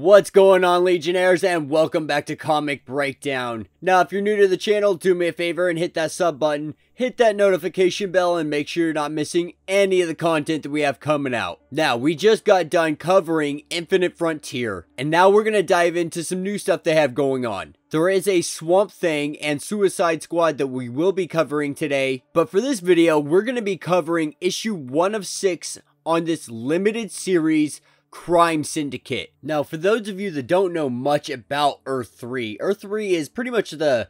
What's going on, Legionnaires, and welcome back to Comic Breakdown. Now, if you're new to the channel, do me a favor and hit that sub button, hit that notification bell, and make sure you're not missing any of the content that we have coming out. Now, we just got done covering Infinite Frontier, and now we're going to dive into some new stuff they have going on. There is a Swamp Thing and Suicide Squad that we will be covering today, but for this video, we're going to be covering issue 1 of 6 on this limited series, Crime Syndicate. Now, for those of you that don't know much about Earth-3, Earth-3 is pretty much the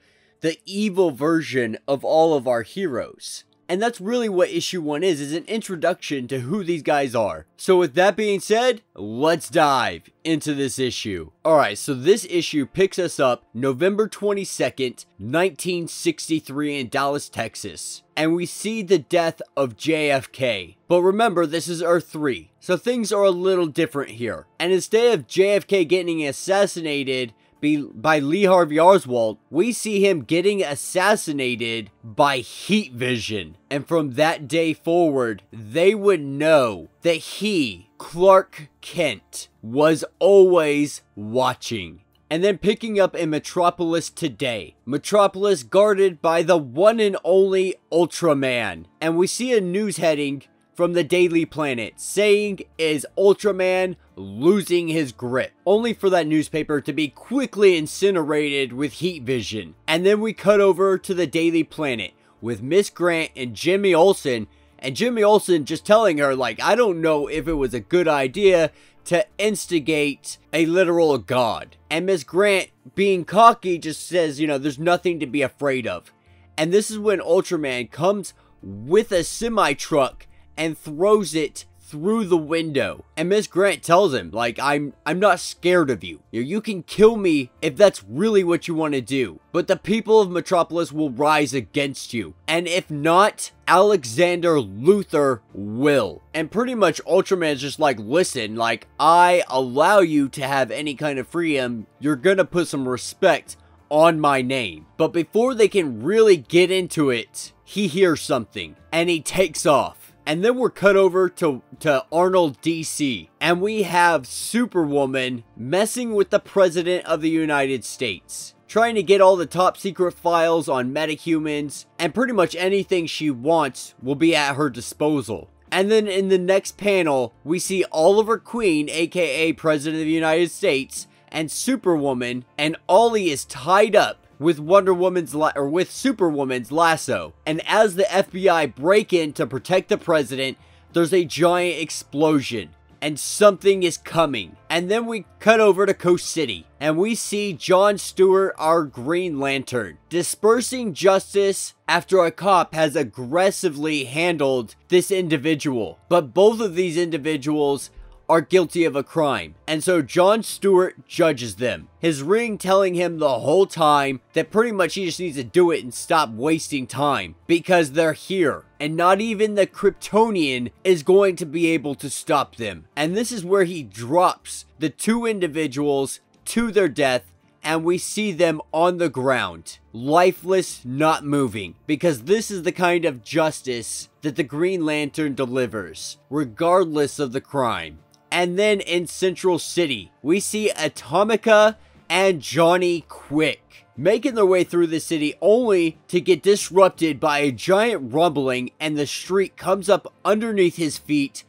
evil version of all of our heroes. And that's really what issue 1 is an introduction to who these guys are. So with that being said, let's dive into this issue. Alright, so this issue picks us up November 22nd, 1963 in Dallas, Texas. And we see the death of JFK. But remember, this is Earth-3, so things are a little different here. And instead of JFK getting assassinated by Lee Harvey Oswald, we see him getting assassinated by heat vision. And from that day forward, they would know that he, Clark Kent, was always watching. And then picking up in Metropolis today. Metropolis guarded by the one and only Ultraman. And we see a news heading from the Daily Planet saying, "Is Ultraman losing his grip?" Only for that newspaper to be quickly incinerated with heat vision. And then we cut over to the Daily Planet with Miss Grant and Jimmy Olsen. And Jimmy Olsen just telling her, like, I don't know if it was a good idea to instigate a literal god. And Miss Grant, being cocky, just says, you know, there's nothing to be afraid of. And this is when Ultraman comes with a semi-truck and throws it through the window. And Miss Grant tells him, like, I'm not scared of you. You can kill me if that's really what you want to do. But the people of Metropolis will rise against you. And if not, Alexander Luthor will. And pretty much Ultraman's just like, listen, like, I allow you to have any kind of freedom. You're gonna put some respect on my name. But before they can really get into it, he hears something and he takes off. And then we're cut over to Arnold DC. And we have Superwoman messing with the President of the United States, trying to get all the top secret files on metahumans, and pretty much anything she wants will be at her disposal. And then in the next panel, we see Oliver Queen, aka President of the United States, and Superwoman, and Ollie is tied up with with Superwoman's lasso. And as the FBI break in to protect the president, there's a giant explosion and something is coming. And then we cut over to Coast City and we see John Stewart, our Green Lantern, dispersing justice after a cop has aggressively handled this individual. But both of these individuals are guilty of a crime, and so John Stewart judges them. His ring telling him the whole time that pretty much he just needs to do it and stop wasting time, because they're here, and not even the Kryptonian is going to be able to stop them. And this is where he drops the two individuals to their death, and we see them on the ground, lifeless, not moving, because this is the kind of justice that the Green Lantern delivers, regardless of the crime. And then in Central City, we see Atomica and Johnny Quick making their way through the city, only to get disrupted by a giant rumbling, and the street comes up underneath his feet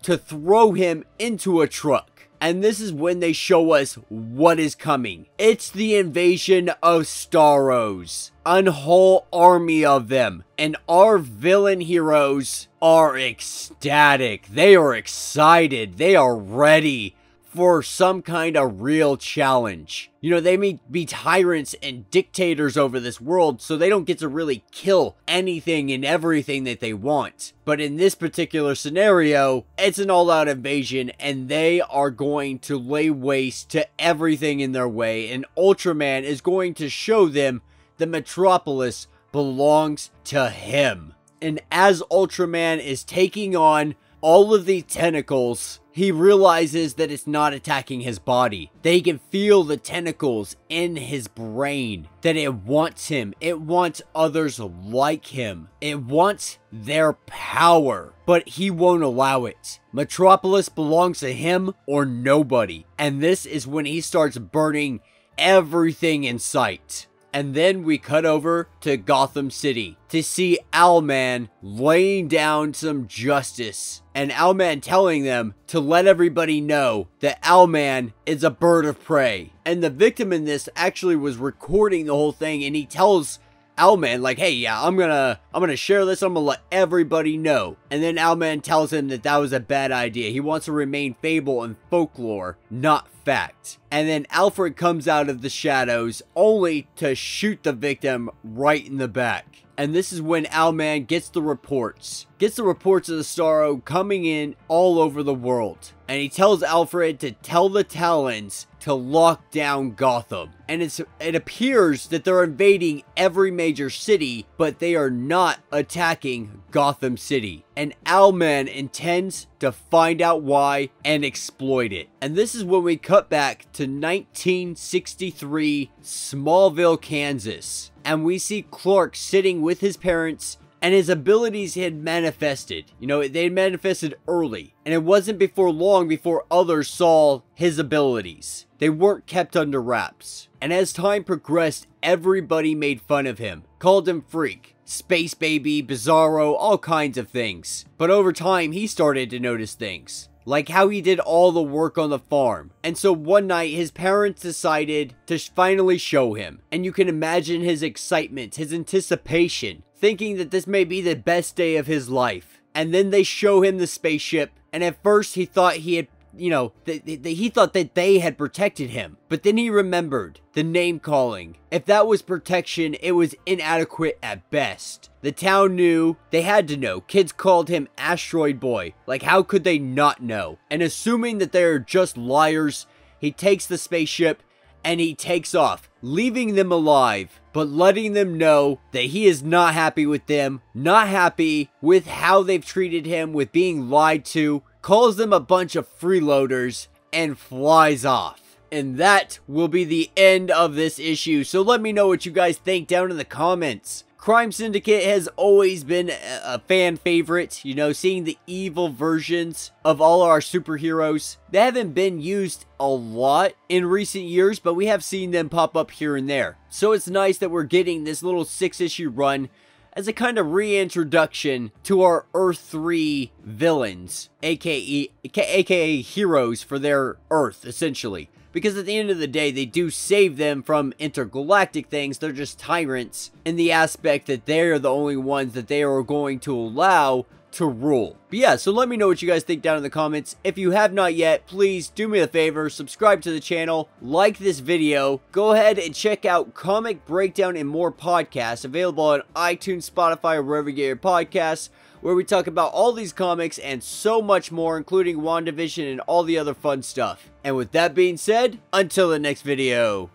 to throw him into a truck. And this is when they show us what is coming. It's the invasion of Starros. A whole army of them. And our villain heroes are ecstatic. They are excited. They are ready for some kind of real challenge. You know, they may be tyrants and dictators over this world, so they don't get to really kill anything and everything that they want. But in this particular scenario, it's an all-out invasion, and they are going to lay waste to everything in their way, and Ultraman is going to show them that Metropolis belongs to him. And as Ultraman is taking on all of the tentacles, he realizes that it's not attacking his body. That he can feel the tentacles in his brain. That it wants him. It wants others like him. It wants their power. But he won't allow it. Metropolis belongs to him or nobody. And this is when he starts burning everything in sight. And then we cut over to Gotham City to see Owlman laying down some justice. And Owlman telling them to let everybody know that Owlman is a bird of prey. And the victim in this actually was recording the whole thing, and he tells Owlman, like, hey, yeah, I'm gonna share this, I'm gonna let everybody know. And then Owlman tells him that that was a bad idea. He wants to remain fable and folklore, not fact. And then Alfred comes out of the shadows, only to shoot the victim right in the back. And this is when Owlman gets the reports. Gets the reports of the Starro coming in all over the world. And he tells Alfred to tell the Talons to lock down Gotham. And it appears that they're invading every major city, but they are not attacking Gotham City. And Owlman intends to find out why and exploit it. And this is when we cut back to 1963 Smallville, Kansas. And we see Clark sitting with his parents, and his abilities had manifested. You know, they had manifested early. And it wasn't before long before others saw his abilities. They weren't kept under wraps. And as time progressed, everybody made fun of him. Called him Freak, Space Baby, Bizarro, all kinds of things. But over time, he started to notice things. Like how he did all the work on the farm. And so one night, his parents decided to finally show him. And you can imagine his excitement, his anticipation, thinking that this may be the best day of his life. And then they show him the spaceship. And at first, he thought he had, you know, he thought that they had protected him. But then he remembered the name calling. If that was protection, it was inadequate at best. The town knew. They had to know. Kids called him Asteroid Boy. Like, how could they not know? And assuming that they're just liars, he takes the spaceship and he takes off, leaving them alive, but letting them know that he is not happy with them, not happy with how they've treated him, with being lied to, calls them a bunch of freeloaders, and flies off. And that will be the end of this issue. So let me know what you guys think down in the comments. Crime Syndicate has always been a fan favorite, you know, seeing the evil versions of all our superheroes. They haven't been used a lot in recent years, but we have seen them pop up here and there. So it's nice that we're getting this little 6-issue run as a kind of reintroduction to our Earth-3 villains, aka heroes for their Earth, essentially. Because at the end of the day, they do save them from intergalactic things. They're just tyrants in the aspect that they're the only ones that they are going to allow to rule. But yeah, so let me know what you guys think down in the comments. If you have not yet, please do me a favor, subscribe to the channel, like this video, go ahead and check out Comic Breakdown and More podcasts, available on iTunes, Spotify, or wherever you get your podcasts, where we talk about all these comics and so much more, including WandaVision and all the other fun stuff. And with that being said, until the next video.